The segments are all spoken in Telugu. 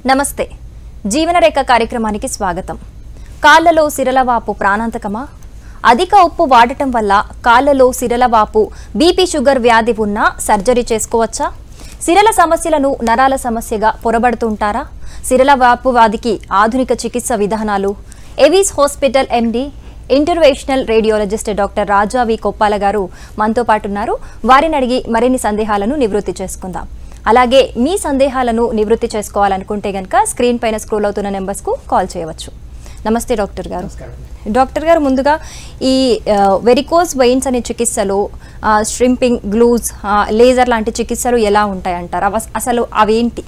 నమస్తే జీవనరేఖ కార్యక్రమానికి స్వాగతం. కాళ్ళలో సిరలవాపు ప్రాణాంతకమా? అధిక ఉప్పు వాడటం వల్ల కాళ్ళలో సిరలవాపు, బీపీ, షుగర్ వ్యాధి ఉన్నా సర్జరీ చేసుకోవచ్చా? సిరల సమస్యలను నరాల సమస్యగా పొరబడుతుంటారా? సిరలవాపు వ్యాధికి ఆధునిక చికిత్స విధానాలు. Avis hospital MD interventional radiologist doctor Raja V Koppala గారు మనతో పాటు ఉన్నారు. వారిని అడిగి మరిన్ని సందేహాలను నివృత్తి చేసుకుందాం. అలాగే మీ సందేహాలను నివృత్తి చేసుకోవాలనుకుంటే గనక స్క్రీన్ పైన స్క్రోల్ అవుతున్న నెంబర్స్కు కాల్ చేయవచ్చు. నమస్తే డాక్టర్ గారు. డాక్టర్ గారు, ముందుగా ఈ వెరికోస్ వెయిన్స్ అనే చికిత్సలో స్ట్రింపింగ్, గ్లూస్, లేజర్ లాంటి చికిత్సలు ఎలా ఉంటాయంటారు? అసలు అవేంటి?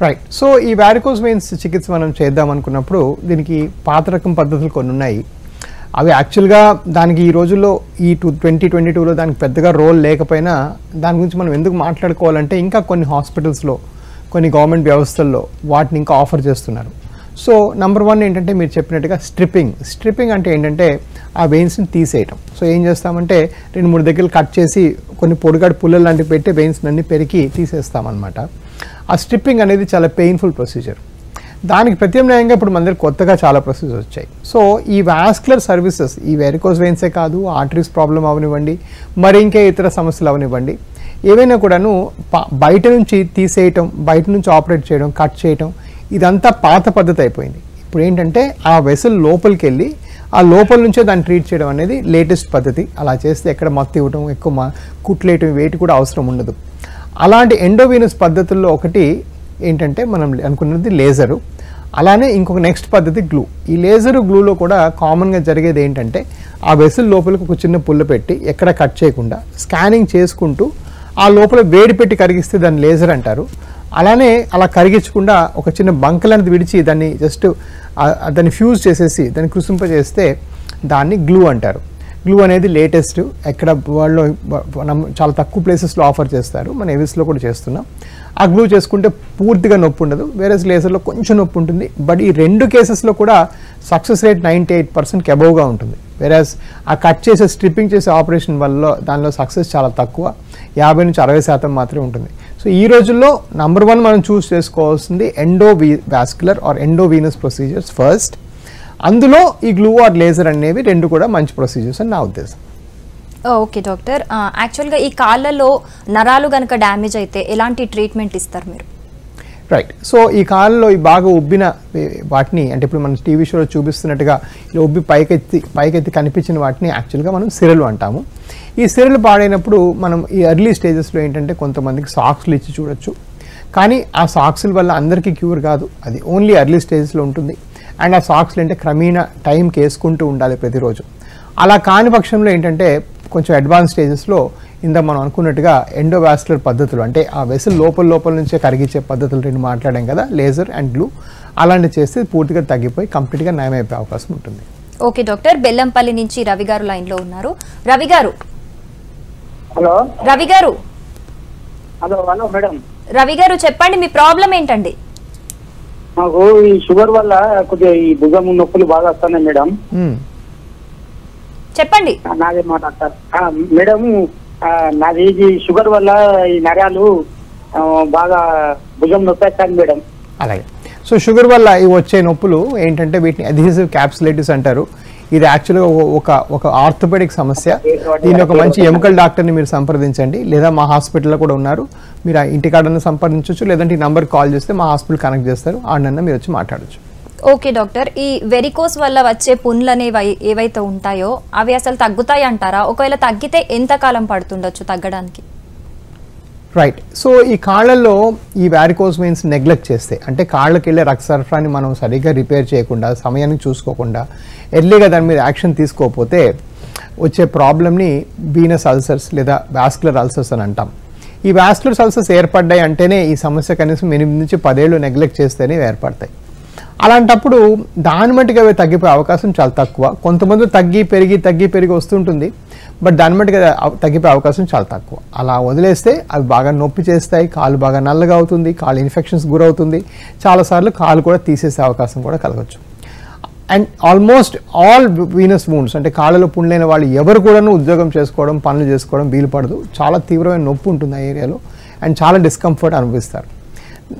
రైట్. సో ఈ వారికోస్ వెయిన్స్ చికిత్స మనం చేద్దాం అనుకున్నప్పుడు దీనికి పాత రకం పద్ధతులు కొన్ని ఉన్నాయి. అవి యాక్చువల్గా దానికి ఈ రోజుల్లో ఈ 2022లో దానికి పెద్దగా రోల్ లేకపోయినా దాని గురించి మనం ఎందుకు మాట్లాడుకోవాలంటే ఇంకా కొన్ని హాస్పిటల్స్లో, కొన్ని గవర్నమెంట్ వ్యవస్థల్లో వాటిని ఇంకా ఆఫర్ చేస్తున్నారు. సో నెంబర్ 1 ఏంటంటే మీరు చెప్పినట్టుగా స్ట్రిప్పింగ్ అంటే ఏంటంటే ఆ వెయిన్స్ని తీసేయటం. సో ఏం చేస్తామంటే 2-3 దగ్గరలు కట్ చేసి కొన్ని పొడిగాడు పుల్లలు లాంటివి పెట్టి వెయిన్స్ అన్ని పెరికి తీసేస్తామన్నమాట. ఆ స్ట్రిప్పింగ్ అనేది చాలా పెయిన్ఫుల్ ప్రొసీజర్. దానికి ప్రత్యామ్నాయంగా ఇప్పుడు మన దగ్గర కొత్తగా చాలా ప్రొసీజర్స్ వచ్చాయి. సో ఈ వాస్కులర్ సర్వీసెస్, ఈ వెరికోస్ వెయిన్సే కాదు, ఆర్టరీస్ ప్రాబ్లం అవనివ్వండి, మరి ఇంకే ఇతర సమస్యలు అవనివ్వండి, ఏవైనా కూడాను బయట నుంచి తీసేయటం, బయట నుంచి ఆపరేట్ చేయడం, కట్ చేయటం, ఇదంతా పాత పద్ధతి అయిపోయింది. ఇప్పుడు ఏంటంటే ఆ వెసల్ లోపలికి వెళ్ళి ఆ లోపల నుంచే దాన్ని ట్రీట్ చేయడం అనేది లేటెస్ట్ పద్ధతి. అలా చేస్తే ఎక్కడ మత్తు ఇవ్వటం, ఎక్కువ కుట్లేయటం, వేటి కూడా అవసరం ఉండదు. అలాంటి ఎండోవీనస్ పద్ధతుల్లో ఒకటి ఏంటంటే మనం అనుకున్నది లేజరు. అలానే ఇంకొక నెక్స్ట్ పద్ధతి గ్లూ. ఈ లేజరు, గ్లూలో కూడా కామన్గా జరిగేది ఏంటంటే ఆ వెసల్ లోపలికి ఒక చిన్న పుల్ల పెట్టి ఎక్కడ కట్ చేయకుండా స్కానింగ్ చేసుకుంటూ ఆ లోపల వేడి పెట్టి కరిగిస్తే దాన్ని లేజర్ అంటారు. అలానే అలా కరిగించకుండా ఒక చిన్న బంకలనేది విడిచి దాన్ని జస్ట్ దాన్ని ఫ్యూజ్ చేసేసి దాన్ని కృషింపజేస్తే దాన్ని గ్లూ అంటారు. గ్లూ అనేది లేటెస్ట్, ఎక్కడ వరల్డ్లో చాలా తక్కువ ప్లేసెస్లో ఆఫర్ చేస్తారు. మన ఎవిస్లో కూడా చేస్తున్నాం. ఆ గ్లూ చేసుకుంటే పూర్తిగా నొప్పి ఉండదు, వేరే లేజర్లో కొంచెం నొప్పి ఉంటుంది. బట్ ఈ 2 కేసెస్లో కూడా సక్సెస్ రేట్ 98%కి అబోవ్గా ఉంటుంది. వేరేస్ ఆ కట్ చేసే, స్ట్రిప్పింగ్ చేసే ఆపరేషన్ వల్ల దానిలో సక్సెస్ చాలా తక్కువ, 50 నుంచి 60% మాత్రమే ఉంటుంది. సో ఈ రోజుల్లో నెంబర్ 1 మనం చూస్ చేసుకోవాల్సింది endovascular or endovenous procedures first. అందులో ఈ గ్లూ ఆర్ లేజర్ అనేవి 2 కూడా మంచి ప్రొసీజర్స్ అని నా ఉద్దేశం. ఓకే డాక్టర్, యాక్చువల్గా ఈ కాళ్ళలో నరాలు కనుక డ్యామేజ్ అయితే ఎలాంటి ట్రీట్మెంట్ ఇస్తారు మీరు? రైట్. సో ఈ కాళ్ళలో ఈ బాగా ఉబ్బిన వాటిని, అంటే ఇప్పుడు మనం టీవీ షోలో చూపిస్తున్నట్టుగా ఇలా ఉబ్బి పైకెత్తి కనిపించిన వాటిని యాక్చువల్గా మనం సిరలు అంటాము. ఈ సిరలు పాడైనప్పుడు మనం ఈ ఎర్లీ స్టేజెస్లో ఏంటంటే కొంతమందికి సాక్స్లు ఇచ్చి చూడొచ్చు. కానీ ఆ సాక్స్ల వల్ల అందరికీ క్యూర్ కాదు, అది ఓన్లీ ఎర్లీ స్టేజెస్లో ఉంటుంది. అండ్ ఆ సాక్స్లు అంటే క్రమేణా టైంకి వేసుకుంటూ ఉండాలి ప్రతిరోజు. అలా కాని పక్షంలో ఏంటంటే కొంచెం అడ్వాన్స్ స్టేజెస్లో ఇందా మనం అనుకున్నట్టుగా ఎండోవాస్కులర్ పద్ధతులు, అంటే ఆ వెసల్ లోపల నుంచే కరిగించే పద్ధతులు 2 మాట్లాడాం కదా, లేజర్ అండ్ గ్లూ, అలాంటివి చేస్తే పూర్తిగా తగ్గిపోయి కంప్లీట్గా నయమైపోయే అవకాశం ఉంటుంది. ఓకే డాక్టర్, బెల్లంపల్లి నుంచి రవి గారు లైన్లో ఉన్నారు. రవి గారు. హలో రవి గారు. Hello madam. రవి గారు చెప్పండి, మీ ప్రాబ్లం ఏంటండి? నాకు ఈ షుగర్ వల్ల కొద్దిగా ఈ భుజం నొప్పులు బాగా వస్తున్నాయి మేడం. చెప్పండి. నాదే మాట్లాడతారు మేడం. నాది షుగర్ వల్ల ఈ నరాలు బాగా భుజం నొప్పి వస్తాను మేడం. అలాగే. సో షుగర్ వల్ల ఇవి వచ్చే నొప్పులు ఏంటంటే వీటిని అడ్హెసివ్ క్యాప్సులైటిస్ అంటారు. ఇది యాక్చువల్గా ఒక ఆర్థోపెడిక్ సమస్య. దీని ఒక మంచి ఎముకల డాక్టర్ని మీరు సంప్రదించండి, లేదా మా హాస్పిటల్లో కూడా ఉన్నారు, మీరు ఇంటికాడన్నా సంప్రదించవచ్చు, లేదంటే ఈ నెంబర్కి కాల్ చేస్తే మా హాస్పిటల్ కనెక్ట్ చేస్తారు, ఆడన్నా మీరు వచ్చి మాట్లాడచ్చు. ఓకే డాక్టర్, ఈ వెరికోస్ వల్ల వచ్చే పుండ్లు అనేవి ఏవైతే ఉంటాయో అవి అసలు తగ్గుతాయి అంటారా? ఒకవేళ తగ్గితే ఎంతకాలం పడుతుండొచ్చు తగ్గడానికి? రైట్. సో ఈ కాళ్ళల్లో ఈ వారికోస్ వెయిన్స్ నెగ్లెక్ట్ చేస్తే, అంటే కాళ్ళకి వెళ్ళే రక్త సరఫరాని మనం సరిగ్గా రిపేర్ చేయకుండా, సమయానికి చూసుకోకుండా, ఎర్లీగా దాని మీద యాక్షన్ తీసుకోకపోతే వచ్చే ప్రాబ్లమ్ని వీనస్ అల్సర్స్ లేదా వాస్కులర్ అల్సర్స్ అని అంటాం. ఈ వాస్కులర్ అల్సర్స్ ఏర్పడ్డాయి అంటేనే ఈ సమస్య కనీసం 8 నుంచి 10 ఏళ్ళు నెగ్లెక్ట్ చేస్తేనే ఏర్పడతాయి. అలాంటప్పుడు దాని మట్టుగా అవి తగ్గిపోయే అవకాశం చాలా తక్కువ. కొంతమంది తగ్గి పెరిగి వస్తుంటుంది, బట్ దాని మట్టుగా తగ్గిపోయే అవకాశం చాలా తక్కువ. అలా వదిలేస్తే అవి బాగా నొప్పి చేస్తాయి, కాలు బాగా నల్లగా అవుతుంది, కాలు ఇన్ఫెక్షన్స్ గురవుతుంది, చాలాసార్లు కాలు కూడా తీసేసే అవకాశం కూడా కలగచ్చు. And almost all venous wounds, అంటే కాళ్ళలో పుండ్లైన వాళ్ళు ఎవరు కూడాను ఉద్యోగం చేసుకోవడం, పనులు చేసుకోవడం వీలు పడదు. చాలా తీవ్రమైన నొప్పి ఉంటుంది ఆ ఏరియాలో, అండ్ చాలా డిస్కంఫర్ట్ అనుభవిస్తారు.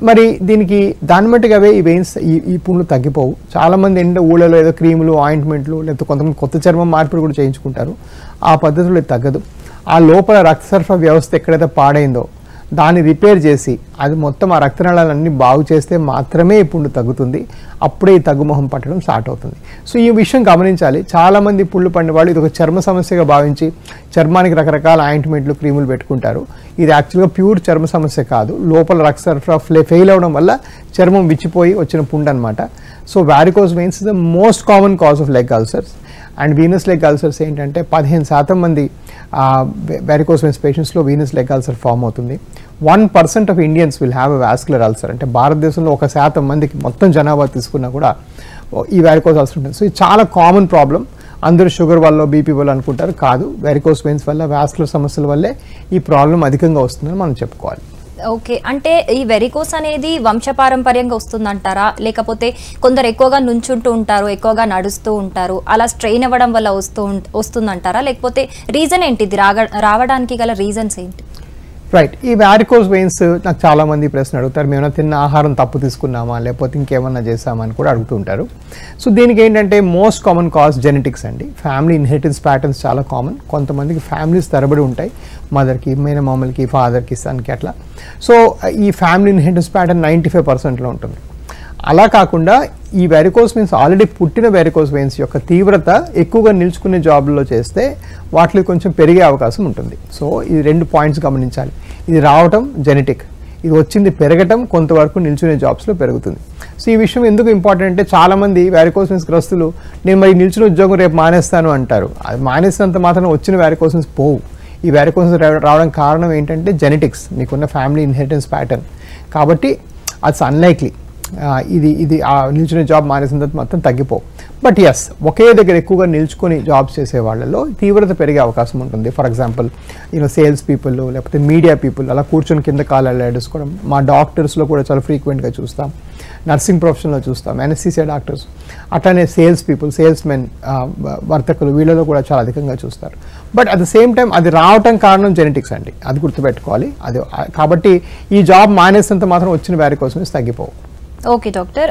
మరి దీనికి దాన్ని బట్టిగా అవే ఈ వెయిన్స్ ఈ పుండ్లు తగ్గిపోవు. చాలామంది ఏంటంటే ఊళ్ళలో ఏదో క్రీములు, ఆయింట్మెంట్లు, లేకపోతే కొంతమంది కొత్త చర్మం మార్పిడి కూడా చేయించుకుంటారు. ఆ పద్ధతిలో ఇది తగ్గదు. ఆ లోపల రక్త సరఫరా వ్యవస్థ ఎక్కడైతే పాడైందో దాన్ని రిపేర్ చేసి అది మొత్తం ఆ రక్తనాళాలన్నీ బాగు చేస్తే మాత్రమే ఈ పుండు తగ్గుతుంది. అప్పుడే ఈ తగ్గుముఖం పట్టడం స్టార్ట్ అవుతుంది. సో ఈ విషయం గమనించాలి. చాలామంది పుండ్లు పడిన వాళ్ళు ఇది ఒక చర్మ సమస్యగా భావించి చర్మానికి రకరకాల ఆయింట్మెంట్లు, క్రీములు పెట్టుకుంటారు. ఇది యాక్చువల్గా ప్యూర్ చర్మ సమస్య కాదు. లోపల రక్త సరఫరా ఫెయిల్ అవడం వల్ల చర్మం విచ్చిపోయి వచ్చిన పుండు అనమాట. So varicose veins is the most common cause of leg ulcers. And venous leg ulcers ఏంటంటే 15% మంది వారికోస్ వెయిన్స్ పేషెంట్స్లో వీనస్ లెగ్ అల్సర్ ఫామ్ అవుతుంది. 1% of Indians will have a vascular ulcer. అంటే భారతదేశంలో 1% మందికి మొత్తం జనాభా తీసుకున్నా కూడా ఈ వారికోస్ అల్సర్ ఉంటుంది. సో ఇది చాలా కామన్ ప్రాబ్లం. అందరూ షుగర్ వల్ల, బీపీ వల్ల అనుకుంటారు. కాదు, వారికోస్ వెయిన్స్ వల్ల, వాస్కులర్ సమస్యల వల్లే ఈ ప్రాబ్లం అధికంగా వస్తుందని మనం చెప్పుకోవాలి. ఓకే, అంటే ఈ వెరికోస్ అనేది వంశపారంపర్యంగా వస్తుందంటారా, లేకపోతే కొందరు ఎక్కువగా నుంచుంటూ ఉంటారు, ఎక్కువగా నడుస్తూ ఉంటారు, అలా స్ట్రెయిన్ అవ్వడం వల్ల వస్తుందంటారా, లేకపోతే రీజన్ ఏంటి, ఇది రావడానికి గల రీజన్స్ ఏంటి? రైట్, ఈ వారికోస్ వెయిన్స్ నాకు చాలా మంది ప్రశ్న అడుగుతారు. మేము తిన్న ఆహారం తప్పు తీసుకున్నామా, లేకపోతే ఇంకేమన్నా చేసామా అని కూడా అడుగుతుంటారు. సో దీనికి ఏంటంటే మోస్ట్ కామన్ కాజ్ జెనెటిక్స్ అండి. ఫ్యామిలీ ఇన్హెరిటెన్స్ ప్యాటర్న్స్ చాలా కామన్. కొంతమందికి ఫ్యామిలీస్ తరబడి ఉంటాయి, మదర్కి, మేనమామలకి, ఫాదర్కి, సన్కి అట్లా. సో ఈ ఫ్యామిలీ ఇన్హెరిటెన్స్ ప్యాటర్న్ 95%లో ఉంటుంది. అలా కాకుండా ఈ వెరికోస్ వెయిన్స్ ఆల్రెడీ పుట్టిన వెరికోస్ వెయిన్స్ యొక్క తీవ్రత ఎక్కువగా నిల్చుకునే జాబ్లో చేస్తే వాటిలో కొంచెం పెరిగే అవకాశం ఉంటుంది. సో ఇది 2 పాయింట్స్ గమనించాలి. ఇది రావటం జెనెటిక్, ఇది వచ్చింది పెరగటం కొంతవరకు నిల్చునే జాబ్స్లో పెరుగుతుంది. సో ఈ విషయం ఎందుకు ఇంపార్టెంట్ అంటే చాలామంది వారికోస్ వెయిన్స్ గ్రస్తులు నేను మరి నిల్చున్న ఉద్యోగం రేపు మానేస్తాను అంటారు. అది మానేసినంత మాత్రం వచ్చిన వారికోస్ వెయిన్స్ పోవు. ఈ వారికోస్ రావడానికి కారణం ఏంటంటే జెనెటిక్స్, మీకున్న ఫ్యామిలీ ఇన్హెరిటెన్స్ ప్యాటర్న్. కాబట్టి అది అన్లైక్లీ ఇది నిల్చునే జాబ్ మానేసిన తర్వాత మొత్తం తగ్గిపోవు. బట్ ఎస్, ఒకే దగ్గర ఎక్కువగా నిల్చుకొని జాబ్స్ చేసే వాళ్ళలో తీవ్రత పెరిగే అవకాశం ఉంటుంది. ఫర్ ఎగ్జాంపుల్ సేల్స్ పీపుల్, లేకపోతే మీడియా పీపుల్ అలా కూర్చొని కింద కాళ్ళు ఏడుసుకోవడం మా డాక్టర్స్లో కూడా చాలా ఫ్రీక్వెంట్గా చూస్తాం, నర్సింగ్ ప్రొఫెషన్లో చూస్తాం, ఎన్ఎస్సీసీ డాక్టర్స్, అట్లానే సేల్స్ పీపుల్, సేల్స్ మెన్, వర్తకులు, వీళ్ళలో కూడా చాలా అధికంగా చూస్తారు. But at the same time అది రావటం కారణం జెనెటిక్స్ అండి, అది గుర్తుపెట్టుకోవాలి. అది కాబట్టి ఈ జాబ్ మానేసినంత మాత్రం వచ్చిన వారికోస్ వెయిన్స్ తగ్గిపోవు. ఓకే డాక్టర్,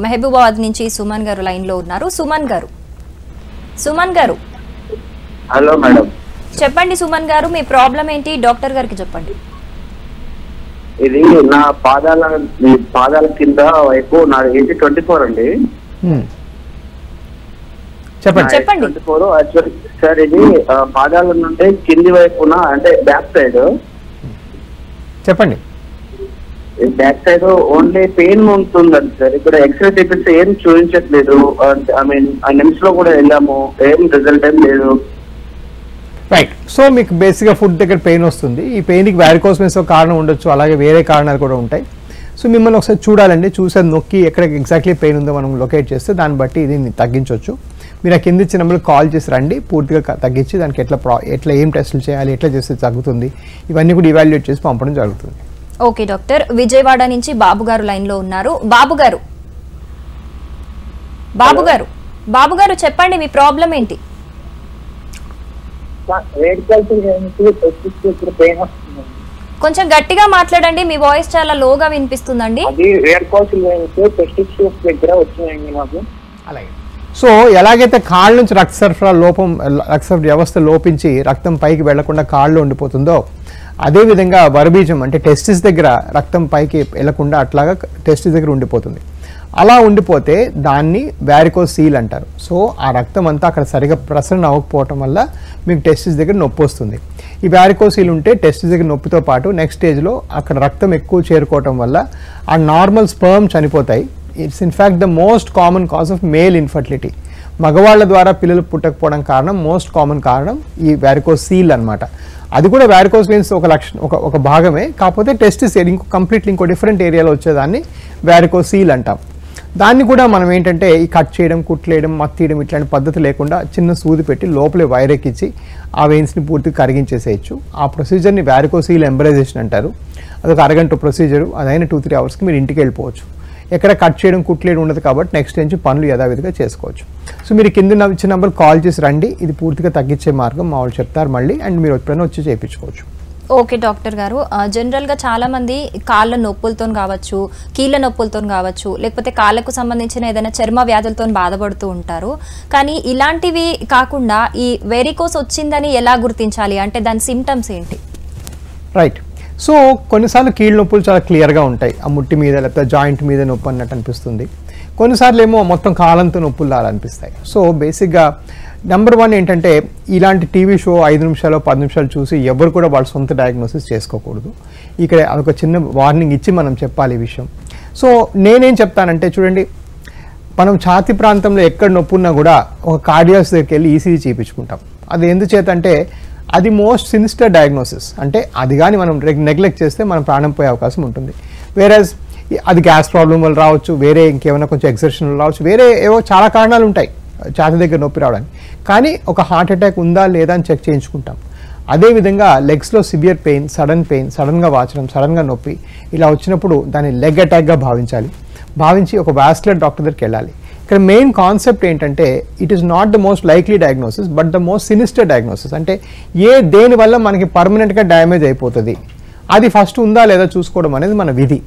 మహబూబాబాద్ నుంచి సుమన్ గారు లైన్లో ఉన్నారు. సుమన్ గారు హలో మేడం. చెప్పండి సుమన్ గారు, మీ ప్రాబ్లం ఏంటి డాక్టర్ గారికి చెప్పండి. ఇది నా పాదాల కింద వైపు నా ఏజ్ 24 అండి. చెప్పండి. 24 సార్. ఇది పాదాల నుండి కింది వైపున అంటే బ్యాక్ సైడ్. చెప్పండి. బ్యాక్ సైడ్ ఓన్లీ పెయిన్ ఉంటుందండి సార్. ఇక్కడ ఎక్స్రే తీపిస్తే ఏం చూపించట్లేదు. ఐ మీన్ నిమ్స్ లో కూడా వెళ్ళాము, ఏం రిజల్ట్ ఏం లేదు. రైట్, సో మీకు బేసిక్గా ఫుడ్ దగ్గర పెయిన్ వస్తుంది. ఈ పెయిన్కి వారికోస్ వెయిన్స్ కారణం ఉండొచ్చు, అలాగే వేరే కారణాలు కూడా ఉంటాయి. సో మిమ్మల్ని ఒకసారి చూడాలండి, చూసి నొక్కి ఎక్కడ ఎగ్జాక్ట్లీ పెయిన్ ఉందో మనం లొకేట్ చేస్తే దాన్ని బట్టి దీన్ని తగ్గించవచ్చు. మీరు ఆ కింద ఇచ్చిన నెంబర్కి కాల్ చేసి రండి, పూర్తిగా తగ్గించి దానికి ఎట్లా ఏం టెస్టులు చేయాలి, ఎట్లా చేస్తే తగ్గుతుంది, ఇవన్నీ కూడా ఇవాల్యుయేట్ చేసి పంపడం జరుగుతుంది. ఓకే డాక్టర్, విజయవాడ నుంచి బాబు గారు లైన్లో ఉన్నారు. బాబు గారు చెప్పండి, మీ ప్రాబ్లం ఏంటి? కొంచెం గట్టిగా మాట్లాడండి, మీ వాయిస్ చాలా లోగా వినిపిస్తుందండి. అలాగే, సో ఎలాగైతే కాళ్ళ నుంచి రక్త సరఫరా వ్యవస్థ లోపించి రక్తం పైకి వెళ్లకుండా కాళ్ళు ఉండిపోతుందో, అదేవిధంగా వరబీజం అంటే టెస్టిస్ దగ్గర రక్తం పైకి వెళ్లకుండా అట్లాగా టెస్టిస్ దగ్గర ఉండిపోతుంది. అలా ఉండిపోతే దాన్ని వారికోస్ సీల్ అంటారు. సో ఆ రక్తం అంతా అక్కడ సరిగా ప్రసరణ అవ్వకపోవటం వల్ల మీకు టెస్టిస్ దగ్గర నొప్పి వస్తుంది. ఈ వారికోస్ సీల్ ఉంటే టెస్టిస్ దగ్గర నొప్పితో పాటు నెక్స్ట్ స్టేజ్లో అక్కడ రక్తం ఎక్కువ చేరుకోవటం వల్ల ఆ నార్మల్ స్పర్మ్ చనిపోతాయి. It's in fact the most common cause of male infertility. మగవాళ్ళ ద్వారా పిల్లలు పుట్టకపోవడం కారణం, మోస్ట్ కామన్ కారణం ఈ వారికోస్ సీల్ అనమాట. అది కూడా వారికోస్ వెయిన్స్ ఒక భాగమే, కాకపోతే టెస్టిస్ కంప్లీట్లీ ఇంకో డిఫరెంట్ ఏరియాలో వచ్చేదాన్ని వారికోస్ సీల్ అంటాం. దాన్ని కూడా మనం ఏంటంటే ఈ కట్ చేయడం, కుట్లేయడం, మత్తీయడం ఇట్లాంటి పద్ధతి లేకుండా చిన్న సూది పెట్టి లోపలే వైర్ ఎక్కించి ఆ వెయిన్స్ని పూర్తిగా కరిగించేసేయచ్చు. ఆ ప్రొసీజర్ని వారికోస్ సీల్ ఎంబరైజేషన్ అంటారు. అదొక అరగంట ప్రొసీజరు. అదైన 2-3 అవర్స్కి మీరు ఇంటికి వెళ్ళిపోవచ్చు. ఎక్కడ కట్ చేయడం, కుట్లేయడం ఉండదు కాబట్టి నెక్స్ట్ నుంచి పనులు యథావిధిగా చేసుకోవచ్చు. సో మీరు కింద ఇచ్చిన నెంబర్ కాల్ చేసి రండి, ఇది పూర్తిగా తగ్గించే మార్గం మా వాళ్ళు చెప్తారు మళ్ళీ, అండ్ మీరు ఎప్పుడైనా వచ్చి చేయించుకోవచ్చు. ఓకే డాక్టర్ గారు, జనరల్గా చాలామంది కాళ్ళ నొప్పులతో కావచ్చు, కీళ్ళ నొప్పులతో కావచ్చు, లేకపోతే కాళ్ళకు సంబంధించిన ఏదైనా చర్మ వ్యాధులతో బాధపడుతూ ఉంటారు. కానీ ఇలాంటివి కాకుండా ఈ వెరికోస్ వచ్చిందని ఎలా గుర్తించాలి, అంటే దాని సిమ్టమ్స్ ఏంటి? రైట్. సో కొన్నిసార్లు కీళ్ళ నొప్పులు చాలా క్లియర్గా ఉంటాయి, ఆ ముట్టి మీద లేకపోతే జాయింట్ మీద నొప్పి అన్నట్టు అనిపిస్తుంది. కొన్నిసార్లు ఏమో మొత్తం కాలంతో నొప్పులు అలా అనిపిస్తాయి. సో బేసిక్గా నెంబర్ 1 ఏంటంటే ఇలాంటి టీవీ షో 5 నిమిషాలు 10 నిమిషాలు చూసి ఎవరు కూడా వాళ్ళ సొంత డయాగ్నోసిస్ చేసుకోకూడదు. ఇక్కడ అదొక చిన్న వార్నింగ్ ఇచ్చి మనం చెప్పాలి ఈ విషయం. సో నేనేం చెప్తానంటే చూడండి, మనం ఛాతీ ప్రాంతంలో ఎక్కడ నొప్పి ఉన్నా కూడా ఒక కార్డియాలజిస్ట్ దగ్గరికి వెళ్ళి ఈసీజీ చేయించుకుంటాం. అది ఎందుచేత అంటే అది మోస్ట్ సినిస్టర్ డయాగ్నోసిస్. అంటే అది కానీ మనం నెగ్లెక్ట్ చేస్తే మనం ప్రాణం పోయే అవకాశం ఉంటుంది. వేరేజ్ అది గ్యాస్ ప్రాబ్లం వల్ల రావచ్చు, వేరే ఇంకేమైనా కొంచెం ఎక్సర్షన్ రావచ్చు, వేరే ఏవో చాలా కారణాలు ఉంటాయి ఛాతీ దగ్గర నొప్పి రావడానికి. కానీ ఒక హార్ట్ అటాక్ ఉందా లేదా అని చెక్ చేయించుకుంటాం. అదేవిధంగా లెగ్స్లో సివియర్ పెయిన్, సడన్గా వాచడం, సడన్గా నొప్పి ఇలా వచ్చినప్పుడు దాన్ని లెగ్ అటాక్గా భావించి ఒక వాస్కులర్ డాక్టర్ దగ్గరికి వెళ్ళాలి. ఇక్కడ మెయిన్ కాన్సెప్ట్ ఏంటంటే it is not the most likely diagnosis but the most sinister diagnosis. అంటే దేనివల్ల మనకి పర్మనెంట్గా డ్యామేజ్ అయిపోతుంది అది ఫస్ట్ ఉందా లేదా చూసుకోవడం అనేది మన విధి.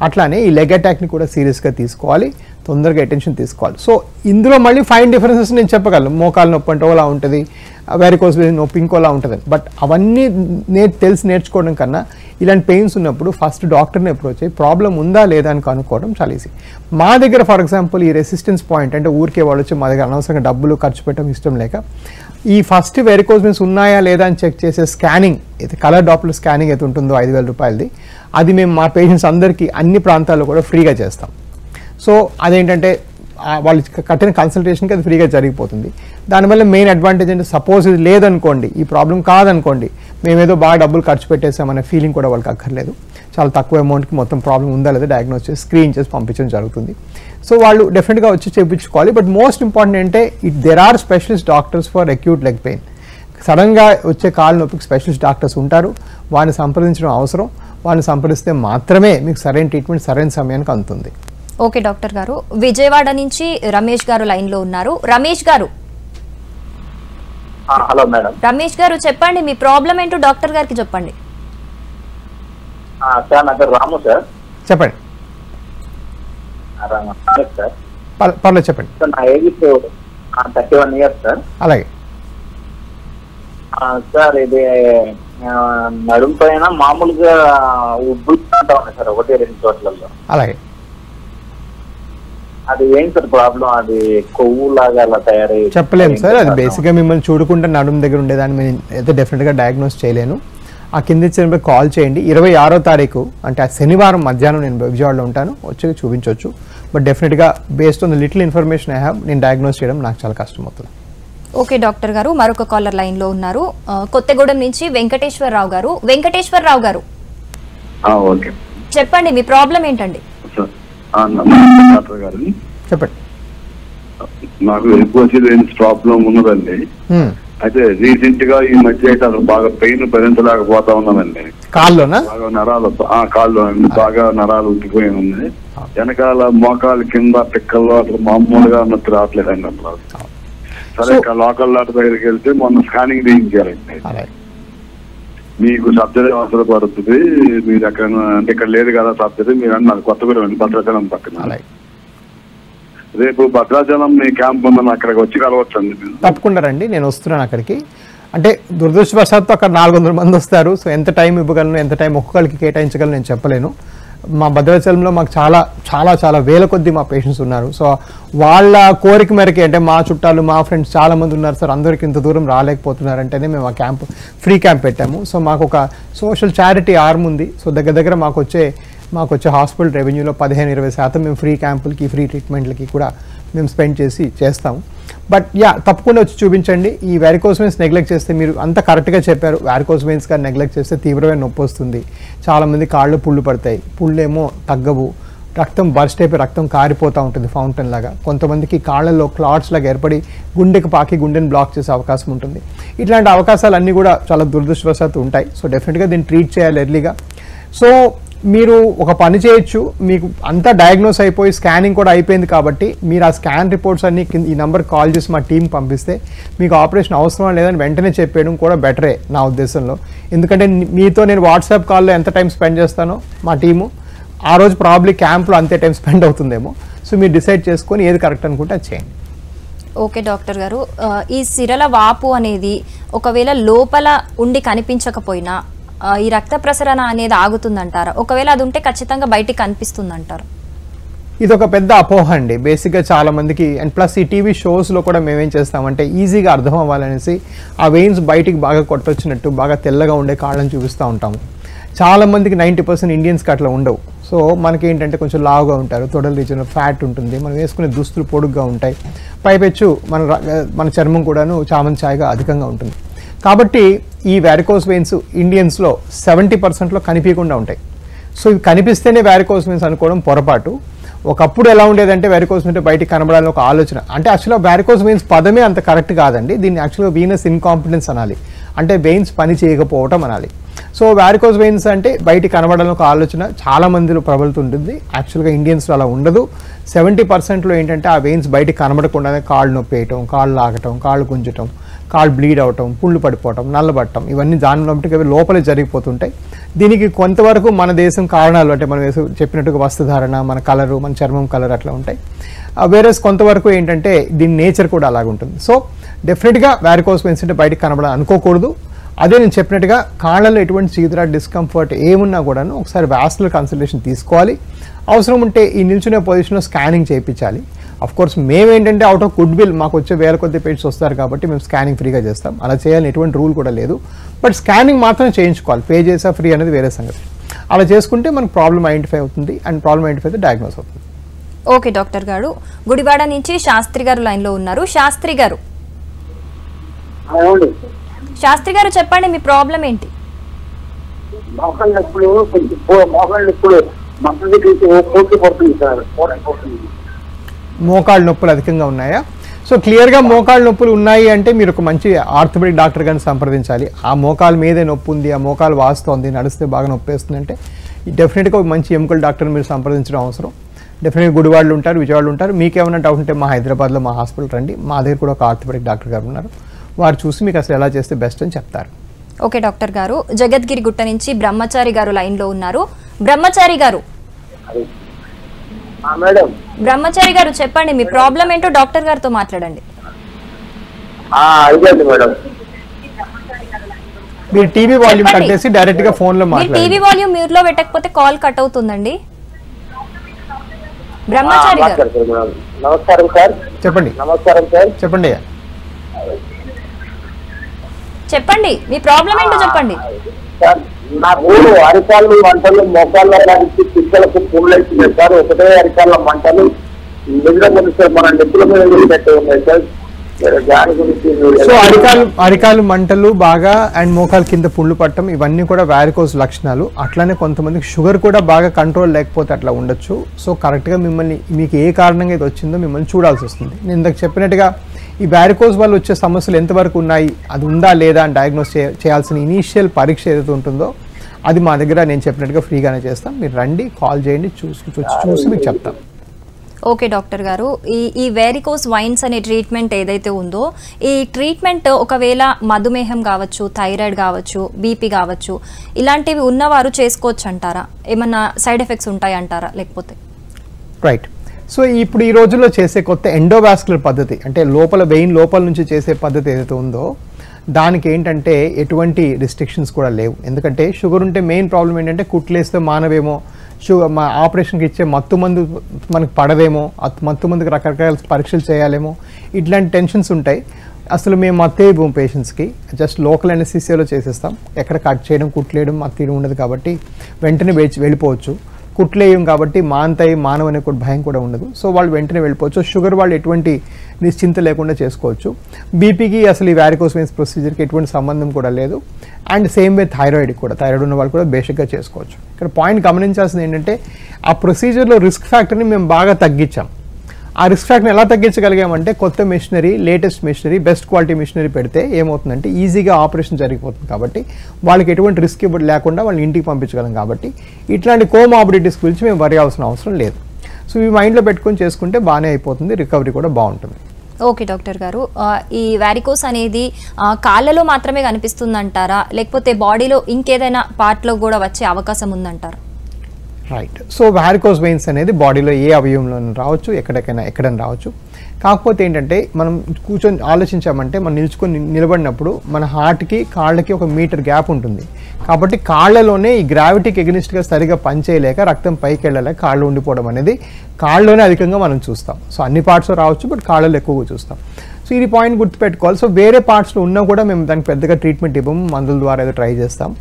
అట్లానే ఈ లెగ్ అటాక్ని కూడా సీరియస్గా తీసుకోవాలి, తొందరగా అటెన్షన్ తీసుకోవాలి. సో ఇందులో మళ్ళీ ఫైన్ డిఫరెన్సెస్ నేను చెప్పగలను. మోకాలు నొప్పి అంటే ఒకలా ఉంటుంది, వెరికోస్ వెయిన్ నొప్పి ఇంకోలా ఉంటుంది. బట్ అవన్నీ తెలిసి నేర్చుకోవడం కన్నా ఇలాంటి పెయిన్స్ ఉన్నప్పుడు ఫస్ట్ డాక్టర్ని అప్రోచ్ అయ్యి ప్రాబ్లం ఉందా లేదా అని కనుక్కోవడం చాలా ఈజీ. మా దగ్గర ఫర్ ఎగ్జాంపుల్ ఈ రెసిస్టెన్స్ పాయింట్ అంటే ఊరికే వాళ్ళు వచ్చి మా దగ్గర అనవసరంగా డబ్బులు ఖర్చు పెట్టడం ఇష్టం లేక ఈ ఫస్ట్ వెరికోస్ వెయిన్స్ ఉన్నాయా లేదా అని చెక్ చేసే స్కానింగ్, అయితే కలర్ డాప్లర్ స్కానింగ్ అయితే ఉంటుందో 5,000 రూపాయలది, అది మేము మా పేషెంట్స్ అందరికీ అన్ని ప్రాంతాల్లో కూడా ఫ్రీగా చేస్తాం. సో అదేంటంటే వాళ్ళు కట్టిన కన్సల్టేషన్కి అది ఫ్రీగా జరిగిపోతుంది. దానివల్ల మెయిన్ అడ్వాంటేజ్ అంటే సపోజ్ ఇది లేదనుకోండి, ఈ ప్రాబ్లం కాదనుకోండి, మేమేదో బాగా డబ్బులు ఖర్చు పెట్టేసామనే ఫీలింగ్ కూడా వాళ్ళకి అక్కర్లేదు. చాలా తక్కువ అమౌంట్కి మొత్తం ప్రాబ్లం ఉందా లేదా డయాగ్నోస్ చేసి స్క్రీన్ చేసి పంపించడం జరుగుతుంది. సో వాళ్ళు డెఫినెట్గా వచ్చి చేయించుకోవాలి. బట్ మోస్ట్ ఇంపార్టెంట్ అంటే there are specialist doctors for acute leg pain. సడన్గా వచ్చే కాలు నొప్పికి స్పెషలిస్ట్ డాక్టర్స్ ఉంటారు, వారిని సంప్రదించడం అవసరం. వారిని సంప్రదిస్తే మాత్రమే మీకు సరైన ట్రీట్మెంట్ సరైన సమయానికి అందుతుంది. ఓకే డాక్టర్ గారు, విజయవాడ నుంచి రమేష్ గారు లైన్లో ఉన్నారు. రమేష్ గారు. Hello madam. రమేష్ గారు చెప్పండి, మీ ప్రాబ్లం ఏంటో డాక్టర్ గారికి చెప్పండి. సార్ నా పేరు రాము సార్. చెప్పండి. సార్ పర్లేదు చెప్పండి. సార్ నా ఏజ్ 31 years సార్. అలాగే సార్ ఇది నడుము పైన మామూలుగా ఉబ్బులుంటా ఉన్నాయి సార్ 1-2 చోట్లలో. అలాగే అది ఏం సార్ ప్రాబ్లం? అది కొవ్వు లాగా అలా తయారై చెప్పలేము సార్. అది బేసిక్గా మిమ్మల్ని చూడకుండా నడుము దగ్గర ఉండేదాన్ని నేను అయితే డెఫినెట్గా డయాగ్నోస్ చేయలేను. ఆ కింద ఇచ్చిన కాల్ చేయండి. 26వ తారీఖు అంటే ఆ శనివారం మధ్యాహ్నం నేను విజయవాడలో ఉంటాను, వచ్చి చూపించవచ్చు. బట్ డెఫినెట్గా based on the little information I have నేను డయాగ్నోస్ చేయడం నాకు చాలా కష్టం అవుతుంది. ఓకే డాక్టర్ గారు, మరొక కాలర్ లైన్లో ఉన్నారు. కొత్తగూడెం నుంచి వెంకటేశ్వరరావు గారు. వెంకటేశ్వరరావు గారు చెప్పండి, మీ ప్రాబ్లం ఏంటండి? చెప్పండి. నాకు వెరికోస్ వెయిన్స్ ప్రాబ్లం ఉన్నదండి. అయితే రీసెంట్ గా ఈ మధ్య అయితే అసలు బాగా పెయిన్ భరించలేకపోతా ఉన్నానండి. కాళ్ళలోనా? బాగా నరాలు కాళ్ళు బాగా నరాలు ఉట్టిపోయి ఉన్నాయి. వెనకాల మోకాలు కింద పిక్కల్లో అసలు మామూలుగా అన్నట్టు రావట్లేదండి అసలు. సరే లోకల్ డాక్టర్ దగ్గరికి వెళ్తే మొన్న స్కానింగ్ తీయించారండి. మీకు సర్జరీ అవసరం పడుతుంది, మీరు ఎక్కడ అంటే ఇక్కడ లేదు కదా సర్జరీ, మీరు అన్నారు కొత్తగూడెం భద్రాచలం పక్కన. రేపు భద్రాచలం మీ క్యాంప్ ఉందని అక్కడికి వచ్చి కలవచ్చండి. తప్పకుండా రండి, నేను వస్తున్నాను అక్కడికి. అంటే దురదృష్టవశాత్తు అక్కడ 400 మంది వస్తారు. సో ఎంత టైం ఇవ్వగలను, ఎంత టైం ఒక్కొక్కరికి కేటాయించగలను నేను చెప్పలేను. మా భద్రాచలంలో మాకు చాలా చాలా చాలా వేల కొద్ది మా పేషెంట్స్ ఉన్నారు. సో వాళ్ళ కోరిక మేరకి అంటే మా చుట్టాలు మా ఫ్రెండ్స్ చాలామంది ఉన్నారు సార్, అందరికి ఇంత దూరం రాలేకపోతున్నారంటేనే మేము ఆ క్యాంప్ ఫ్రీ క్యాంప్ పెట్టాము. సో మాకు ఒక సోషల్ చారిటీ ఆర్మ్ ఉంది. సో దగ్గర మాకు వచ్చే హాస్పిటల్ రెవెన్యూలో 15-20% మేము ఫ్రీ క్యాంపులకి ఫ్రీ ట్రీట్మెంట్లకి కూడా మేము స్పెండ్ చేస్తాము. బట్ తప్పకుండా వచ్చి చూపించండి. ఈ వారికోస్ వెయిన్స్ నెగ్లెక్ట్ చేస్తే, మీరు అంత కరెక్ట్గా చెప్పారు, వారికోస్ వెయిన్స్ కానీ నెగ్లెక్ట్ చేస్తే తీవ్రమైన నొప్పి వస్తుంది. చాలామంది కాళ్ళు పుళ్ళు పడతాయి, పుళ్ళేమో తగ్గవు, రక్తం బర్స్ట్ అయిపోయి రక్తం కారిపోతూ ఉంటుంది ఫౌంటైన్ లాగా. కొంతమందికి కాళ్ళల్లో క్లాట్స్ లాగా ఏర్పడి గుండెకి పాకి గుండెని బ్లాక్ చేసే అవకాశం ఉంటుంది. ఇట్లాంటి అవకాశాలు అన్నీ కూడా చాలా దురదృష్టవశాత్తు ఉంటాయి. సో డెఫినెట్గా దీన్ని ట్రీట్ చేయాలి ఎర్లీగా. సో మీరు ఒక పని చేయొచ్చు, మీకు అంతా డయాగ్నోస్ అయిపోయి స్కానింగ్ కూడా అయిపోయింది కాబట్టి మీరు ఆ స్కాన్ రిపోర్ట్స్ అన్ని ఈ నెంబర్కి కాల్ చేసి మా టీం పంపిస్తే మీకు ఆపరేషన్ అవసరం లేదని వెంటనే చెప్పేయడం కూడా బెటరే నా ఉద్దేశంలో. ఎందుకంటే మీతో నేను వాట్సాప్ కాల్లో ఎంత టైం స్పెండ్ చేస్తానో మా టీము ఆ రోజు ప్రాబ్లీ క్యాంప్లో అంతే టైం స్పెండ్ అవుతుందేమో. సో మీరు డిసైడ్ చేసుకొని ఏది కరెక్ట్ అనుకుంటే అది చేయండి. ఓకే డాక్టర్ గారు, ఈ సిరల వాపు అనేది ఒకవేళ లోపల ఉండి కనిపించకపోయినా ఈ రక్త ప్రసరణ అనేది ఆగుతుందంటారా? ఒకవేళ అది ఉంటే ఖచ్చితంగా బయటికి కనిపిస్తుందంటారు? ఇది ఒక పెద్ద అపోహ అండి బేసిక్గా చాలా మందికి. అండ్ ప్లస్ ఈ టీవీ షోస్లో కూడా మేమేం చేస్తామంటే ఈజీగా అర్థం అవ్వాలనేసి ఆ వెయిన్స్ బయటికి బాగా కొట్టొచ్చినట్టు బాగా తెల్లగా ఉండే కాళ్ళని చూపిస్తూ ఉంటాము. చాలామందికి 90% ఇండియన్స్కి అట్లా ఉండవు. సో మనకి ఏంటంటే కొంచెం లావుగా ఉంటారు, తొడల రీజన్లో ఫ్యాట్ ఉంటుంది, మనం వేసుకునే దుస్తులు పొడుగ్గా ఉంటాయి, పైపెచ్చు మన చర్మం కూడాను చామంతి ఛాయగా అధికంగా ఉంటుంది. కాబట్టి ఈ వ్యారికోస్ వెయిన్స్ ఇండియన్స్లో 70%లో కనిపించకుండా ఉంటాయి. సో ఇవి కనిపిస్తేనే వ్యారికోస్ వెయిన్స్ అనుకోవడం పొరపాటు. ఒకప్పుడు ఎలా ఉండేదంటే వ్యారికోస్ వెయిన్స్ బయటికి కనబడాలని ఒక ఆలోచన. అంటే యాక్చువల్గా వ్యారికోస్ వెయిన్స్ పదమే అంత కరెక్ట్ కాదండి, దీన్ని యాక్చువల్గా వీనస్ ఇన్కాంపిటెన్స్ అనాలి, అంటే వెయిన్స్ పని చేయకపోవటం అనాలి. సో వ్యారికోస్ వెయిన్స్ అంటే బయటికి కనబడాలని ఒక ఆలోచన చాలా మందిలో ప్రబలుతుంటుంది. యాక్చువల్గా ఇండియన్స్లో అలా ఉండదు. 70%లో ఏంటంటే ఆ వెయిన్స్ బయటికి కనబడకుండానే కాళ్ళు నొప్పి వేయటం, కాళ్ళు లాగటం, కాళ్ళు గుంజటం, కాళ్ళు బ్లీడ్ అవటం, పుళ్ళు పడిపోవటం, నల్లబట్టడం, ఇవన్నీ దానిలోకి అవి లోపలే జరిగిపోతుంటాయి. దీనికి కొంతవరకు మన దేశం కారణాలు అంటే మనం చెప్పినట్టుగా వస్త్రధారణ, మన కలరు, మన చర్మం కలర్ అట్లా ఉంటాయి. వేరేస్ కొంతవరకు ఏంటంటే దీని నేచర్ కూడా అలాగుంటుంది. సో డెఫినెట్గా వ్యారికోస్ వెయిన్స్ అంటే బయటికి కనబడాలని అనుకోకూడదు. అదే నేను చెప్పినట్టుగా కాళ్ళలో ఎటువంటి చీదర, డిస్కంఫర్ట్ ఏమున్నా కూడాను ఒకసారి వాస్కులర్ కన్సల్టేషన్ తీసుకోవాలి. అవసరం ఉంటే ఈ నిల్చునే పొజిషన్లో స్కానింగ్ చేయించాలి. అఫ్ కోర్స్ మేమేంటంటే అవుట్ ఆఫ్ గుడ్ విల్, మాకు వచ్చే వేల కొద్ది పేషెంట్స్ వస్తారు కాబట్టి మేము స్కానింగ్ ఫ్రీగా చేస్తాం. అలా చేయాలని ఎటువంటి రూల్ కూడా లేదు. బట్ స్కానింగ్ మాత్రం చేయించుకోవాలి, పే చేసా ఫ్రీ అనేది వేరే సంగతి. అలా చేసుకుంటే మనకు ప్రాబ్లం ఐడెంటిఫై అవుతుంది, అండ్ ప్రాబ్లం ఐడెంటిఫై అయితే డయాగ్నోస్ అవుతుంది. ఓకే డాక్టర్ గారు, గుడివాడ నుంచి శాస్త్రి గారు లైన్లో ఉన్నారు. శాస్త్రి గారు చెప్పండి, మీ ప్రాబ్లం ఏంటి? మోకాళ్ళ నొప్పులు మోకాళ్ళ నొప్పులు మోకాళ్ళ నొప్పులు అధికంగా ఉన్నాయా? సో క్లియర్గా మోకాళ్ళ నొప్పులు ఉన్నాయి అంటే మీరు ఒక మంచి ఆర్థోపెడిక్ డాక్టర్ గారిని సంప్రదించాలి. ఆ మోకాళ్ళ మీదే నొప్పి ఉంది, ఆ మోకాలు వాస్తోంది, నడిస్తే బాగా నొప్పి వేస్తుంది అంటే డెఫినెట్గా ఒక మంచి ఎముకల డాక్టర్ని మీరు సంప్రదించడం అవసరం. డెఫినెట్గా గుడివాళ్ళు ఉంటారు, విజయవాడలో ఉంటారు. మీకు ఏమైనా డౌట్ ఉంటే మా హైదరాబాద్లో మా హాస్పిటల్ రండి, మా దగ్గర కూడా ఒక ఆర్థోపెడిక్ డాక్టర్ గారు ఉన్నారు, వారు చూసి మీకు అసలు ఎలా చేస్తే బెస్ట్ అని చెప్తారు. ఓకే డాక్టర్ గారు, జగద్గిరి గుట్ట నుంచి బ్రహ్మచారి గారు లైన్లో ఉన్నారు. బ్రహ్మచారి గారు బ్రహ్మచారి గారు చెప్పండి, మీ ప్రాబ్లం ఏంటో డాక్టర్ గారితో మాట్లాడండి. మీరు టీవీ వాల్యూమ్ కట్టేసి డైరెక్ట్ గా ఫోన్ లో మాట్లాడండి. టీవీ వాల్యూమ్ మ్యూట్ లో పెట్టకపోతే కాల్ కట్ అవుతుందండి. బ్రహ్మచారి గారు నమస్కారం సార్. చెప్పండి. నమస్కారం సార్. చెప్పండి చెప్పండి, మీ ప్రాబ్లం ఏంటో చెప్పండి. సార్ నాకు అరికాళ్ళు మంటలు, మోకాళ్ళ నుంచి పిక్కలకు పుండ్లు వచ్చినాయి సార్. ఒకటే అరికాళ్ళ మంటలు నిద్ర సార్, మన నెత్తుల మీద పెట్టే ఉన్నాయి సార్. దాని గురించి సో అరికాలు మంటలు బాగా అండ్ మోకాలు కింద పుండ్లు పట్టడం ఇవన్నీ కూడా వ్యారికోస్ లక్షణాలు. అట్లానే కొంతమందికి షుగర్ కూడా బాగా కంట్రోల్ లేకపోతే అట్లా ఉండొచ్చు. సో కరెక్ట్గా మిమ్మల్ని మీకు ఏ కారణంగా ఇది వచ్చిందో మిమ్మల్ని చూడాల్సి వస్తుంది. నేను ఇందాక చెప్పినట్టుగా ఈ వ్యారికోస్ వల్ల వచ్చే సమస్యలు ఎంతవరకు ఉన్నాయి, అది ఉందా లేదా అని డయాగ్నోస్ చేయాల్సిన ఇనీషియల్ పరీక్ష ఏదైతే ఉంటుందో అది మా దగ్గర నేను చెప్పినట్టుగా ఫ్రీగానే చేస్తాం. మీరు రండి, కాల్ చేయండి, చూసి మీకు చెప్తాం. ఓకే డాక్టర్ గారు, ఈ వెరికోస్ వైన్స్ అనే ట్రీట్మెంట్ ఏదైతే ఉందో ఈ ట్రీట్మెంట్ ఒకవేళ మధుమేహం కావచ్చు, థైరాయిడ్ కావచ్చు, బీపీ కావచ్చు, ఇలాంటివి ఉన్నవారు చేసుకోవచ్చు అంటారా? ఏమన్నా సైడ్ ఎఫెక్ట్స్ ఉంటాయి అంటారా? లేకపోతే రైట్. సో ఇప్పుడు ఈ రోజుల్లో చేసే కొత్త ఎండోవాస్కులర్ పద్ధతి, అంటే లోపల వెయిన్ లోపల నుంచి చేసే పద్ధతి ఏదైతే ఉందో దానికి ఏంటంటే ఎటువంటి రిస్ట్రిక్షన్స్ కూడా లేవు. ఎందుకంటే షుగర్ ఉంటే మెయిన్ ప్రాబ్లం ఏంటంటే కుట్లేస్తే మానవేమో, మా ఆపరేషన్కి ఇచ్చే మత్తు మందు మనకు పడదేమో, మత్తు మందుకు రకరకాల పరీక్షలు చేయాలేమో, ఇట్లాంటి టెన్షన్స్ ఉంటాయి. అసలు మేము మత్తే ఇవ్వము పేషెంట్స్కి, జస్ట్ లోకల్ ఎనస్థీసియాలో చేసేస్తాం. ఎక్కడ కట్ చేయడం, కుట్లేయడం, మత్తు ఉండదు కాబట్టి వెంటనే వెళ్ళిపోవచ్చు. కుట్లేయం కాబట్టి మానవ అనే కూడా భయం కూడా ఉండదు. సో వాళ్ళు వెంటనే వెళ్ళిపోవచ్చు. షుగర్ వాళ్ళు ఎటువంటి నిశ్చింత లేకుండా చేసుకోవచ్చు. బీపీకి అసలు ఈ వ్యారికోస్ వెయిన్స్ ప్రొసీజర్కి ఎటువంటి సంబంధం కూడా లేదు. అండ్ సేమ్ వే థైరాయిడ్ ఉన్న వాళ్ళు కూడా బేసిక్గా చేసుకోవచ్చు. ఇక్కడ పాయింట్ గమనించాల్సింది ఏంటంటే ఆ ప్రొసీజర్లో రిస్క్ ఫ్యాక్టర్ని మేము బాగా తగ్గించాం. ఆ రిస్క్ ఫ్యాక్టర్ని ఎలా తగ్గించగలిగామంటే కొత్త machinery, latest machinery, best quality machinery పెడితే ఏమవుతుందంటే ఈజీగా ఆపరేషన్ జరిగిపోతుంది. కాబట్టి వాళ్ళకి ఎటువంటి రిస్క్ లేకుండా వాళ్ళని ఇంటికి పంపించగలం. కాబట్టి ఇట్లాంటి కోమార్బిడిటీస్ గురించి మేము వరి అవసరం లేదు. సో ఇవి మైండ్లో పెట్టుకొని చేసుకుంటే బాగానే అయిపోతుంది, రికవరీ కూడా బాగుంటుంది. ఓకే డాక్టర్ గారు, ఈ వారికోస్ అనేది కాళ్ళలో మాత్రమే కనిపిస్తుందంటారా, లేకపోతే బాడీలో ఇంకేదైనా పార్ట్లో కూడా వచ్చే అవకాశం ఉందంటారా? రైట్. సో వారికోస్ వెయిన్స్ అనేది బాడీలో ఏ అవయవంలో రావచ్చు, ఎక్కడైనా రావచ్చు. కాకపోతే ఏంటంటే మనం కూర్చొని ఆలోచించామంటే మనం నిలబడినప్పుడు మన హార్ట్కి కాళ్ళకి 1 మీటర్ గ్యాప్ ఉంటుంది. కాబట్టి కాళ్ళలోనే ఈ గ్రావిటీకి ఎగ్నిస్ట్గా సరిగా పనిచేయలేక రక్తం పైకి వెళ్ళలేక కాళ్ళు ఉండిపోవడం అనేది కాళ్ళలోనే అధికంగా మనం చూస్తాం. సో అన్ని పార్ట్స్లో రావచ్చు, బట్ కాళ్ళలో ఎక్కువగా చూస్తాం. సో ఇది పాయింట్ గుర్తుపెట్టుకోవాలి. సో వేరే పార్ట్స్లో ఉన్నా కూడా మేము దానికి పెద్దగా ట్రీట్మెంట్ ఇవ్వము, మందుల ద్వారా ఏదో ట్రై చేస్తాం.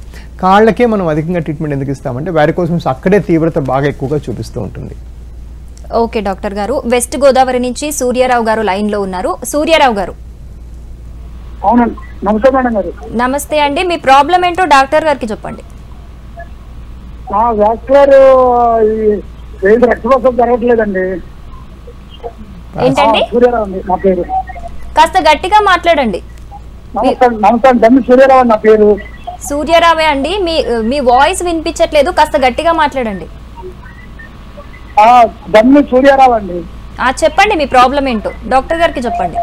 కాళ్ళకే మనం అధికంగా ట్రీట్మెంట్ ఎందుకు ఇస్తామంటే వారికోస్ వెయిన్స్ అక్కడే తీవ్రత బాగా ఎక్కువగా చూపిస్తూ ఉంటుంది. ఓకే డాక్టర్ గారు, వెస్ట్ గోదావరి నుంచి సూర్యారావు గారు లైన్లో ఉన్నారు. సూర్యారావు గారు. అవునండి, నమస్తే మేడం గారు. నమస్తే అండి, మీ ప్రాబ్లం ఏంటో డాక్టర్ గారికి చెప్పండి. వాస్కులర్ రక్తపోసం జరగట్లేదండి. ఏంటండి? సూర్యారావు అండి నా పేరు. కాస్త గట్టిగా మాట్లాడండి. నమస్తే సూర్యారావు నా పేరు. సూర్యారావే అండి, మీ వాయిస్ వినిపించట్లేదు, కాస్త గట్టిగా మాట్లాడండి. దమ్మి సూర్యారావు అండి. చెప్పండి మీ ప్రాబ్లం ఏంటో డాక్టర్ గారికి చెప్పండి.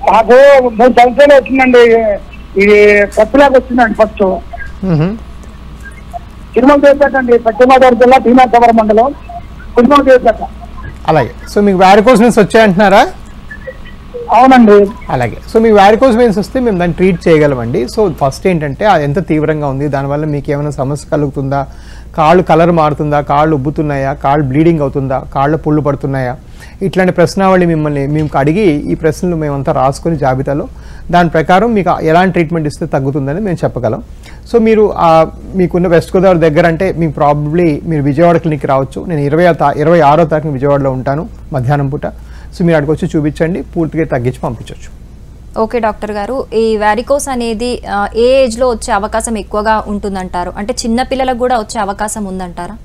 నాకు 3 సంవత్సరాలు వచ్చిందండి, ఇది కప్పులాగా వచ్చిందండి. ఫస్ట్ తిరుమల దేవపేట అండి, పశ్చిమ గోదావరి జిల్లా భీమాతవరం మండలం, తిరుమల దేవపేట. అలాగే. సో మీకు వారికోస్ వెయిన్స్ వచ్చాయంటున్నారా? అవునండి. అలాగే. సో మీ వారికోస్ వెయిన్స్ వస్తే మేము దాన్ని ట్రీట్ చేయగలమండి. సో ఫస్ట్ ఏంటంటే అది ఎంత తీవ్రంగా ఉంది, దానివల్ల మీకు ఏమైనా సమస్య కలుగుతుందా, కాళ్ళు కలర్ మారుతుందా, కాళ్ళు ఉబ్బుతున్నాయా, కాళ్ళు బ్లీడింగ్ అవుతుందా, కాళ్ళు పుళ్ళు పడుతున్నాయా, ఇట్లాంటి ప్రశ్నావళి మేము అడిగి ఈ ప్రశ్నలు మేమంతా రాసుకొని జాబితాలో దాని ప్రకారం మీకు ఎలాంటి ట్రీట్మెంట్ ఇస్తే తగ్గుతుందని మేము చెప్పగలం. సో మీరు మీకున్న వెస్ట్ గోదావరి దగ్గర అంటే మీకు ప్రాబబ్లీ మీరు విజయవాడ క్లినిక్ రావచ్చు. నేను 26వ తారీఖున విజయవాడలో ఉంటాను మధ్యాహ్నం పూట. సో మీరు అక్కడికి వచ్చి చూపించండి, పూర్తిగా తగ్గించి పంపించవచ్చు. ఓకే డాక్టర్ గారు, ఈ వారికోస్ అనేది ఏ ఏజ్లో వచ్చే అవకాశం ఎక్కువగా ఉంటుందంటారు? అంటే చిన్న పిల్లలకు కూడా వచ్చే అవకాశం ఉందంటారా?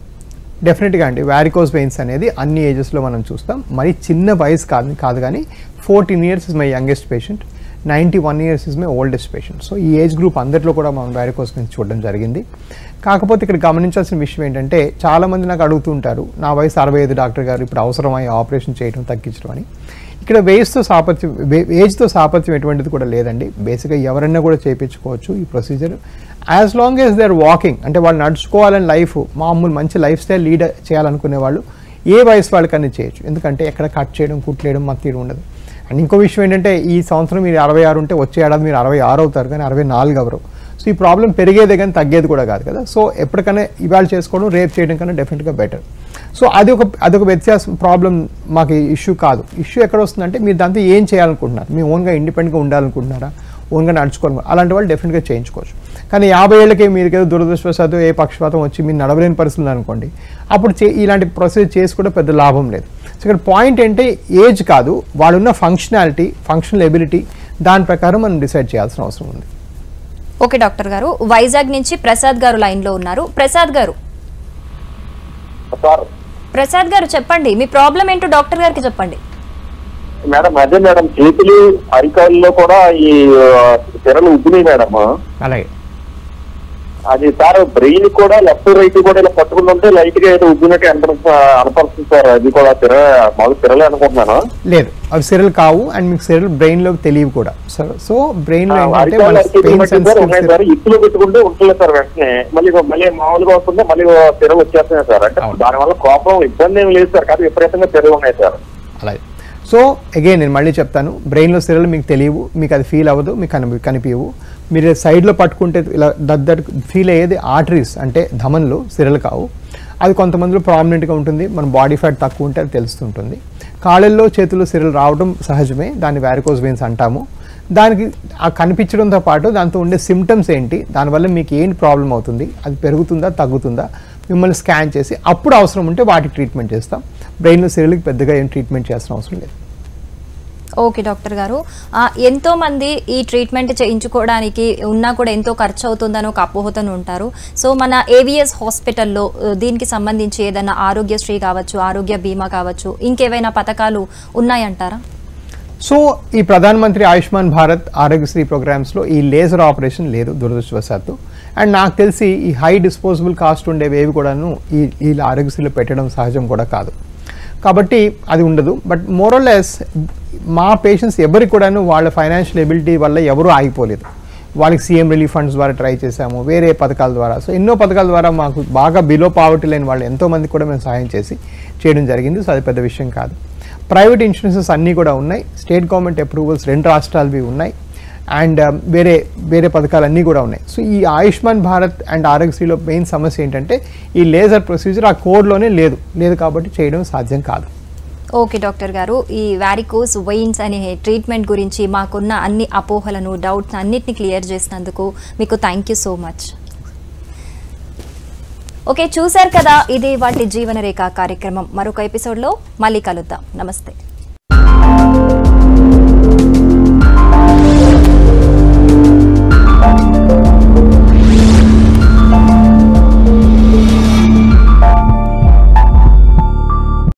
డెఫినెట్గా అండి. వారికోస్ వెయిన్స్ అనేది అన్ని ఏజెస్లో మనం చూస్తాం. మరి చిన్న వయసు కాదు కానీ 14 years is my youngest patient, 91 years is my oldest patient. So ఈ ఏజ్ గ్రూప్ అందరిలో కూడా మనం వారికోస్ వెయిన్స్ చూడడం జరిగింది. కాకపోతే ఇక్కడ గమనించాల్సిన విషయం ఏంటంటే చాలామంది నాకు అడుగుతూ ఉంటారు, నా వయసు 65 డాక్టర్ గారు, ఇప్పుడు అవసరమై ఆపరేషన్ చేయడం తగ్గించడం అని. ఇక్కడ ఏజ్తో సాపత్యం ఎటువంటిది కూడా లేదండి. బేసిక్గా ఎవరైనా కూడా చేయించుకోవచ్చు ఈ procedure, as long as they are walking. అంటే వాళ్ళు నడుచుకోవాలని మామూలు మంచి లైఫ్ స్టైల్ లీడ్ చేయాలనుకునే వాళ్ళు ఏ వయసు వాళ్ళకన్నా చేయొచ్చు. ఎందుకంటే ఎక్కడ కట్ చేయడం, కుట్లేయడం మాకు తీరు ఉండదు. అండ్ ఇంకో విషయం ఏంటంటే ఈ సంవత్సరం మీరు 66 ఉంటే వచ్చే ఏడాది మీరు 66 అవుతారు, కానీ 64 అవరు. సో ఈ ప్రాబ్లం పెరిగేదే కానీ తగ్గేది కూడా కాదు కదా. సో ఎప్పటికైనా ఇవాళ చేసుకోవడం, రేపు చేయడం కన్నా డెఫినెట్గా బెటర్. సో అదొక వ్యత్యాసం, ప్రాబ్లం మాకు ఇష్యూ కాదు. ఇష్యూ ఎక్కడ వస్తుందంటే మీరు దాంతో ఏం చేయాలనుకుంటున్నారు, మీ ఓన్గా ఇండిపెండెంట్గా ఉండాలనుకుంటున్నారా, ఓన్గా నడుచుకోవాలి, అలాంటి వాళ్ళు డెఫినెట్గా చేయించుకోవచ్చు. కానీ 50 ఏళ్ళకే మీరు ఏదో దురదృష్టవశాత్తు ఏ పక్షపాతం వచ్చి మీరు నడవలేని పరిస్థితులు అనుకోండి, అప్పుడు ఇలాంటి ప్రొసీజర్ చేసి కూడా పెద్ద లాభం లేదు. సో ఇక్కడ పాయింట్ ఏంటంటే ఏజ్ కాదు, వాళ్ళున్న ఫంక్షనల్ ఎబిలిటీ, దాని ప్రకారం మనం డిసైడ్ చేయాల్సిన అవసరం ఉంది. ఓకే డాక్టర్ గారు, వైజాగ్ నుంచి ప్రసాద్ గారు లైన్లో ఉన్నారు. ప్రసాద్ గారు చెప్పండి, మీ ప్రాబ్లం ఏంటో డాక్టర్ గారికి చెప్పండి. మేడం అదే మేడం, చేతులు అరికాళ్ళలో కూడా ఈ తెరలు ఉబ్బినాయి మేడం. అలాగే. అది సార్ బ్రెయిన్ కూడా లెఫ్ట్ రైట్ కూడా ఇలా పట్టుకుని ఉంటే లైట్ గా ఏదో ఉబ్బినట్టు అనపడుతుంది సార్. అది కూడా మాకు తెరలే అనుకుంటున్నాను. లేదు, అవి సిరలు కావు. అండ్ మీకు సిరలు బ్రెయిన్ లో తెలియవు కూడా. సో బ్రెయిన్ లో ఇప్పులో పెట్టుకుంటే ఉంటుంది సార్, వెంటనే మళ్ళీ మామూలుగా వస్తుంటే మళ్ళీ తెరలు వచ్చేస్తున్నాయి సార్. అంటే దానివల్ల కోపం ఇబ్బంది ఏమి లేదు సార్, కానీ విపరీతంగా తెరలు ఉన్నాయి సార్. అలాగే. సో అగైన్ నేను మళ్ళీ చెప్తాను, బ్రెయిన్లో సిరలు మీకు తెలియవు, మీకు అది ఫీల్ అవ్వదు, మీకు కనిపించవు. మీరు సైడ్లో పట్టుకుంటే ఇలా దద్దరు ఫీల్ అయ్యేది ఆర్టరీస్, అంటే ధమన్లు, సిరలు కావు. అది కొంతమందిలో ప్రామినెంట్గా ఉంటుంది, మన బాడీ ఫ్యాట్ తక్కువ ఉంటే అది తెలుస్తుంటుంది. కాళ్ళల్లో చేతుల్లో సిరలు రావడం సహజమే, దాన్ని వారికోస్ వెయిన్స్ అంటాము. దానికి కనిపించడంతో పాటు దాంతో ఉండే సిమ్టమ్స్ ఏంటి, దానివల్ల మీకు ఏంటి ప్రాబ్లం అవుతుంది, అది పెరుగుతుందా తగ్గుతుందా, మిమ్మల్ని స్కాన్ చేసి అప్పుడు అవసరం ఉంటే వాటికి ట్రీట్మెంట్ చేస్తాం. బ్రెయిన్లో సిరలకి పెద్దగా ఏం ట్రీట్మెంట్ చేయాల్సిన అవసరం లేదు. ఓకే డాక్టర్ గారు, ఎంతో మంది ఈ ట్రీట్మెంట్ చేయించుకోవడానికి ఉన్నా కూడా ఎంతో ఖర్చు అవుతుందని ఒక అపోహతను ఉంటారు. సో మన ఏవిఎస్ హాస్పిటల్లో దీనికి సంబంధించి ఏదైనా ఆరోగ్యశ్రీ కావచ్చు, ఆరోగ్య బీమా కావచ్చు, ఇంకేవైనా పథకాలు ఉన్నాయంటారా? సో ఈ ప్రధానమంత్రి ఆయుష్మాన్ భారత్ ఆరోగ్యశ్రీ ప్రోగ్రామ్స్లో ఈ లేజర్ ఆపరేషన్ లేదు దురదృష్టవశాత్తు. అండ్ నాకు తెలిసి ఈ హై డిస్పోజబుల్ కాస్ట్ ఉండేవేవి కూడాను ఈ ఆరోగ్యశ్రీలో పెట్టడం సహజం కూడా కాదు, కాబట్టి అది ఉండదు. బట్ మోరల్లెస్ మా పేషెంట్స్ ఎవరికి కూడాను వాళ్ళ ఫైనాన్షియల్ ఎబిలిటీ వల్ల ఎవరూ ఆగిపోలేదు. వాళ్ళకి సీఎం రిలీఫ్ ఫండ్స్ ద్వారా ట్రై చేశాము, వేరే పథకాల ద్వారా. సో ఎన్నో పథకాల ద్వారా మాకు బాగా బిలో పావర్టీ లేని వాళ్ళు ఎంతోమంది కూడా మేము సహాయం చేయడం జరిగింది. సో అది పెద్ద విషయం కాదు. ప్రైవేట్ ఇన్సూరెన్సెస్ అన్నీ కూడా ఉన్నాయి, స్టేట్ గవర్నమెంట్ అప్రూవల్స్ 2 రాష్ట్రాలవి ఉన్నాయి, అండ్ వేరే పథకాలు అన్నీ కూడా ఉన్నాయి. సో ఈ ఆయుష్మాన్ భారత్ అండ్ ఆరోగ్యశ్రీలో మెయిన్ సమస్య ఏంటంటే ఈ లేజర్ ప్రొసీజర్ ఆ కోడ్లోనే లేదు కాబట్టి చేయడం సాధ్యం కాదు. ఓకే డాక్టర్ గారు, ఈ వారికోస్ వెయిన్స్ అనే ట్రీట్మెంట్ గురించి మాకున్న అన్ని అపోహలను, డౌట్స్ అన్నిటిని క్లియర్ చేసినందుకు మీకు thank you so much. Okay, చూశారు కదా, ఇది వాటి జీవనరేఖ కార్యక్రమం. మరొక ఎపిసోడ్లో మళ్ళీ కలుద్దాం. నమస్తే.